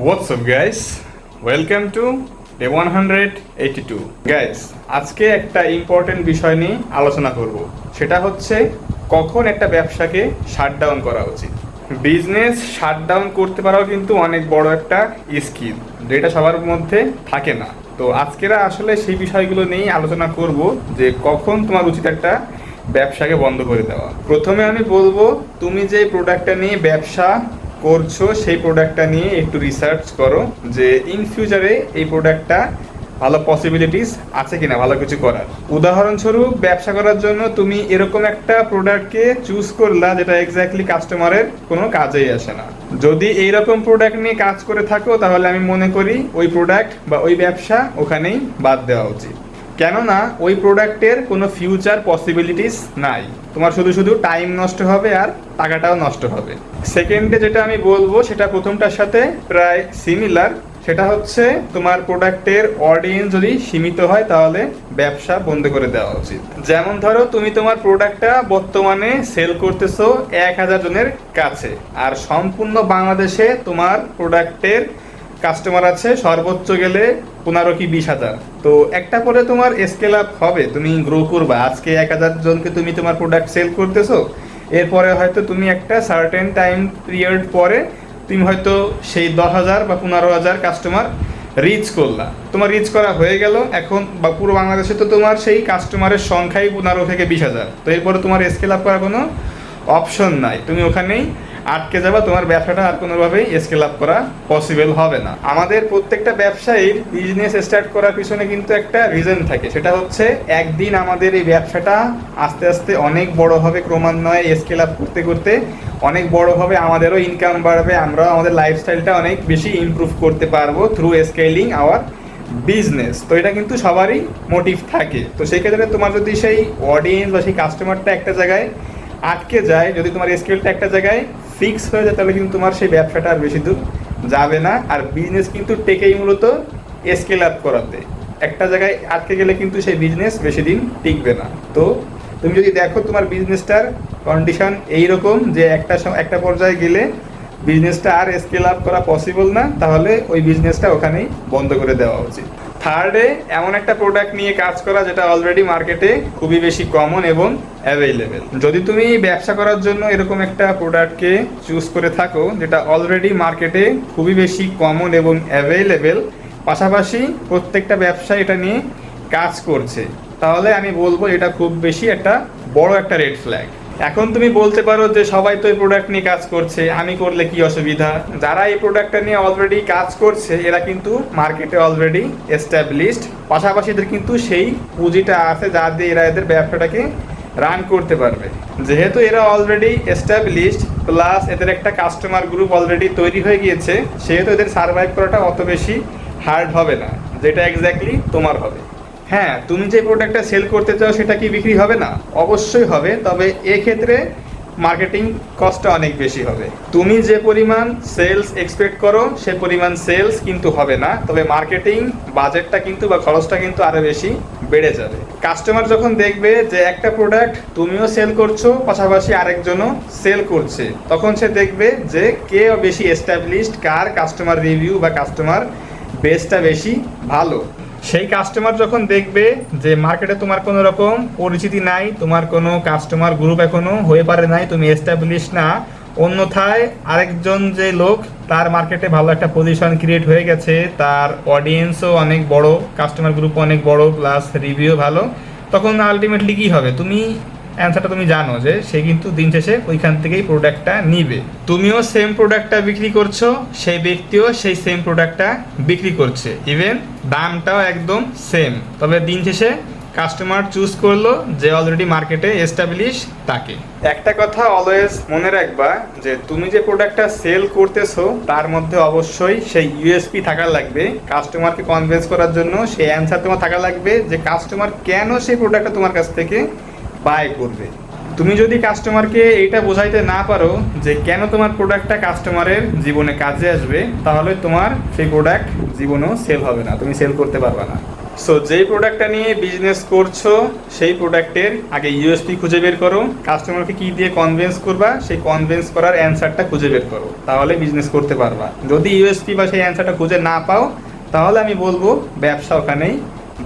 What's up guys? Welcome to Day 182. Guys, আজকে একটা important বিষয় নিয়ে আলোচনা করব। সেটা হচ্ছে কখন একটা ব্যবসাকে শাটডাউন করা উচিত। বিজনেস শাটডাউন করতে পারাও কিন্তু অনেক বড় একটা স্কিল, যেটা সবার মধ্যে থাকে না। তো আজকেরা আসলে সেই বিষয়গুলো নিয়েই আলোচনা করব যে কখন তোমার উচিত একটা ব্যবসাকে বন্ধ করে দেওয়া। প্রথমে আমি বলবো, তুমি যে প্রোডাক্টটা নিয়ে ব্যবসা করছো সেই প্রোডাক্টটা নিয়ে একটু রিসার্চ করো যে ইন ফিউচারে এই প্রোডাক্টটা ভালো পসিবিলিটিস আছে কিনা ভালো কিছু করার। উদাহরণস্বরূপ, ব্যবসা করার জন্য তুমি এরকম একটা প্রোডাক্টকে চুজ করলা যেটা এক্স্যাক্টলি কাস্টমারের কোনো কাজেই আসে না। যদি এইরকম প্রোডাক্ট নিয়ে কাজ করে থাকো তাহলে আমি মনে করি ওই প্রোডাক্ট বা ওই ব্যবসা ওখানেই বাদ দেওয়া উচিত। কেননা ওই প্রোডাক্টের কোনো ফিউচার পসিবিলিটিস নাই। তোমার শুধু শুধু টাইম নষ্ট হবে আর টাকাটাও নষ্ট হবে। সেকেন্ডে যেটা আমি বলবো সেটা প্রথমটার সাথে প্রায় সিমিলার। সেটা হচ্ছে তোমার প্রোডাক্টের অডিয়েন্স যদি সীমিত হয় তাহলে ব্যবসা বন্ধ করে দেওয়া উচিত। যেমন ধরো, তুমি তোমার প্রোডাক্টটা বর্তমানে সেল করতেছো 1000 জনের কাছে, আর সম্পূর্ণ বাংলাদেশে তোমার প্রোডাক্টের কাস্টমার আছে সর্বোচ্চ গেলে 15 কি 20,000। তো একটা পরে তোমার স্কেল আপ হবে, তুমি গ্রো করবা। আজকে 1000 জনকে তুমি তোমার প্রোডাক্ট সেল করতেছো, এরপরে হয়তো তুমি একটা সার্টেন টাইম পিরিয়ড পরে তুমি হয়তো সেই 10,000 বা 15,000 কাস্টমার রিচ করলা। তোমার রিচ করা হয়ে গেল এখন, বা পুরো বাংলাদেশে তো তোমার সেই কাস্টমারের সংখ্যাই 15 থেকে 20,000। তো এরপরে তোমার স্কেল আপ করার কোনো অপশন নাই, তুমি ওখানেই আটকে যাবা। তোমার ব্যবসাটা আর কোনোভাবেই স্কেল আপ করা পসিবল হবে না। আমাদের প্রত্যেকটা ব্যবসায়ীর বিজনেস স্টার্ট করার পিছনে কিন্তু একটা রিজন থাকে, সেটা হচ্ছে একদিন আমাদের এই ব্যবসাটা আস্তে আস্তে অনেক বড় হবে, ক্রমান্বয়ে স্কেল আপ করতে করতে অনেক বড় হবে, আমাদেরও ইনকাম বাড়বে, আমরাও আমাদের লাইফস্টাইলটা অনেক বেশি ইমপ্রুভ করতে পারবো থ্রু স্কেলিং আওয়ার বিজনেস। তো এটা কিন্তু সবারই মোটিভ থাকে। তো সেই ক্ষেত্রে তোমার যদি সেই অডিয়েন্স বা সেই কাস্টমারটা একটা জায়গায় আটকে যায়, যদি তোমার স্কেলটা একটা জায়গায় ফিক্স হয়ে যায়, তাহলে কিন্তু তোমার সেই ব্যবসাটা আর বেশি দূর যাবে না। আর বিজনেস কিন্তু টেকেই মূলত স্কেল আপ করাতে। একটা জায়গায় আটকে গেলে কিন্তু সেই বিজনেস বেশি দিন টিকবে না। তো তুমি যদি দেখো তোমার বিজনেসটার কন্ডিশন এইরকম যে একটা পর্যায়ে গেলে বিজনেসটা আর স্কেল আপ করা পসিবল না, তাহলে ওই বিজনেসটা ওখানেই বন্ধ করে দেওয়া উচিত। থার্ডে, এমন একটা প্রোডাক্ট নিয়ে কাজ করা যেটা অলরেডি মার্কেটে খুবই বেশি কমন এবং অ্যাভেইলেবেল। যদি তুমি ব্যবসা করার জন্য এরকম একটা প্রোডাক্টকে চুজ করে থাকো যেটা অলরেডি মার্কেটে খুবই বেশি কমন এবং অ্যাভেইলেবল, পাশাপাশি প্রত্যেকটা ব্যবসা এটা নিয়ে কাজ করছে, তাহলে আমি বলবো এটা খুব বেশি একটা বড় একটা রেড ফ্ল্যাগ। এখন তুমি বলতে পারো যে সবাই তো এই প্রোডাক্ট নিয়ে কাজ করছে, আমি করলে কি অসুবিধা? যারা এই প্রোডাক্টটা নিয়ে অলরেডি কাজ করছে এরা কিন্তু মার্কেটে অলরেডি এস্টাবলিশড, পাশাপাশি এদের কিন্তু সেই পুঁজিটা আছে যা দিয়ে এরা এদের ব্যবসাটাকে রান করতে পারবে। যেহেতু এরা অলরেডি এস্টাবলিশড প্লাস এদের একটা কাস্টমার গ্রুপ অলরেডি তৈরি হয়ে গিয়েছে, সেহেতু এদের সার্ভাইভ করাটা অত বেশি হার্ড হবে না, যেটা এক্স্যাক্টলি তোমার হবে। হ্যাঁ, তুমি যে প্রোডাক্টটা সেল করতে চাও সেটা কি বিক্রি হবে না? অবশ্যই হবে, তবে এক্ষেত্রে মার্কেটিং কস্টটা অনেক বেশি হবে। তুমি যে পরিমাণ সেলস এক্সপেক্ট করো সে পরিমাণ সেলস কিন্তু হবে না, তবে মার্কেটিং বাজেটটা কিন্তু বা খরচটা কিন্তু আরও বেশি বেড়ে যাবে। কাস্টমার যখন দেখবে যে একটা প্রোডাক্ট তুমিও সেল করছো পাশাপাশি আরেকজনও সেল করছে, তখন সে দেখবে যে কে বেশি এস্টাবলিশড, কার কাস্টমার রিভিউ বা কাস্টমার বেসটা বেশি ভালো। সেই কাস্টমার যখন দেখবে যে মার্কেটে তোমার কোনো রকম পরিচিতি নাই, তোমার কোনো কাস্টমার গ্রুপ এখনো হয়ে পারে নাই, তুমি এস্টাবলিশ না, অন্যথায় আরেকজন যে লোক তার মার্কেটে ভালো একটা পজিশন ক্রিয়েট হয়ে গেছে, তার অডিয়েন্সও অনেক বড়, কাস্টমার গ্রুপও অনেক বড়, প্লাস রিভিউ ভালো, তখন আলটিমেটলি কী হবে? তুমি অ্যান্সারটা তুমি জানো যে সে কিন্তু দিন শেষে ওইখান থেকেই প্রোডাক্টটা নিবে। তুমিও সেম প্রোডাক্টটা বিক্রি করছো, সেই ব্যক্তিও সেই সেম প্রোডাক্টটা বিক্রি করছে, ইভেন দামটাও একদম সেম, তবে দিন শেষে কাস্টমার চুজ করলো যে অলরেডি মার্কেটে এস্টাবলিশ তাকে। একটা কথা অলওয়েজ মনে রাখবা যে তুমি যে প্রোডাক্টটা সেল করতেছো তার মধ্যে অবশ্যই সেই ইউএসপি থাকা লাগবে। কাস্টমারকে কনভিন্স করার জন্য সেই অ্যান্সার তোমার থাকা লাগবে যে কাস্টমার কেন সেই প্রোডাক্টটা তোমার কাছ থেকে বাই করবে। তুমি যদি কাস্টমারকে এইটা বোঝাইতে না পারো যে কেন তোমার প্রোডাক্টটা কাস্টমারের জীবনে কাজে আসবে, তাহলে তোমার সেই প্রোডাক্ট জীবনেও সেল হবে না, তুমি সেল করতে পারবে না। সো যেই প্রোডাক্টটা নিয়ে বিজনেস করছো সেই প্রোডাক্টের আগে ইউএসপি খুঁজে বের করো, কাস্টমারকে কি দিয়ে কনভিন্স করবা সেই কনভিন্স করার অ্যান্সারটা খুঁজে বের করো, তাহলে বিজনেস করতে পারবা। যদি ইউএসপি বা সেই অ্যান্সারটা খুঁজে না পাও তাহলে আমি বলবো ব্যবসা ওখানেই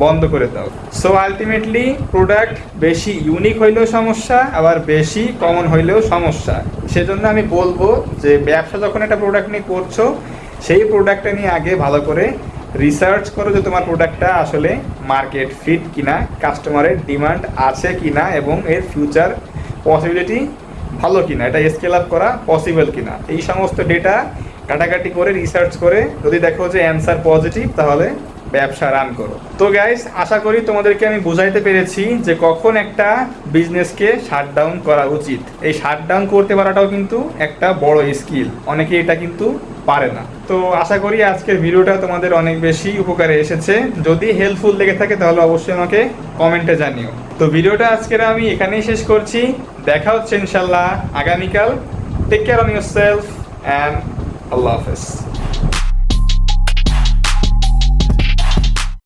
বন্ধ করে দাও। সো আলটিমেটলি প্রোডাক্ট বেশি ইউনিক হইলেও সমস্যা, আবার বেশি কমন হইলেও সমস্যা। সেজন্য আমি বলবো যে ব্যবসা যখন একটা প্রোডাক্ট নিয়ে করছো সেই প্রোডাক্টটা নিয়ে আগে ভালো করে রিসার্চ করো যে তোমার প্রোডাক্টটা আসলে মার্কেট ফিট কিনা, কাস্টমারের ডিমান্ড আছে কিনা এবং এর ফিউচার পসিবিলিটি ভালো কিনা, এটা স্কেল আপ করা পসিবল কিনা। এই সমস্ত ডেটা কাটাকাটি করে রিসার্চ করে যদি দেখো যে অ্যান্সার পজিটিভ তাহলে ব্যবসা রান করো। তো গাইস, আশা করি তোমাদেরকে আমি বুঝাইতে পেরেছি যে কখন একটা বিজনেসকে শাটডাউন করা উচিত। এই শাটডাউন করতে পারাটাও কিন্তু একটা বড় স্কিল, অনেকে এটা কিন্তু পারে না। তো আশা করি আজকের ভিডিওটা তোমাদের অনেক বেশি উপকারে এসেছে। যদি হেল্পফুল লেগে থাকে তাহলে অবশ্যই আমাকে কমেন্টে জানিও। তো ভিডিওটা আজকের আমি এখানেই শেষ করছি। দেখা হচ্ছে ইনশাল্লাহ আগামীকাল। Take care on yourself and আল্লাহ হাফেজ।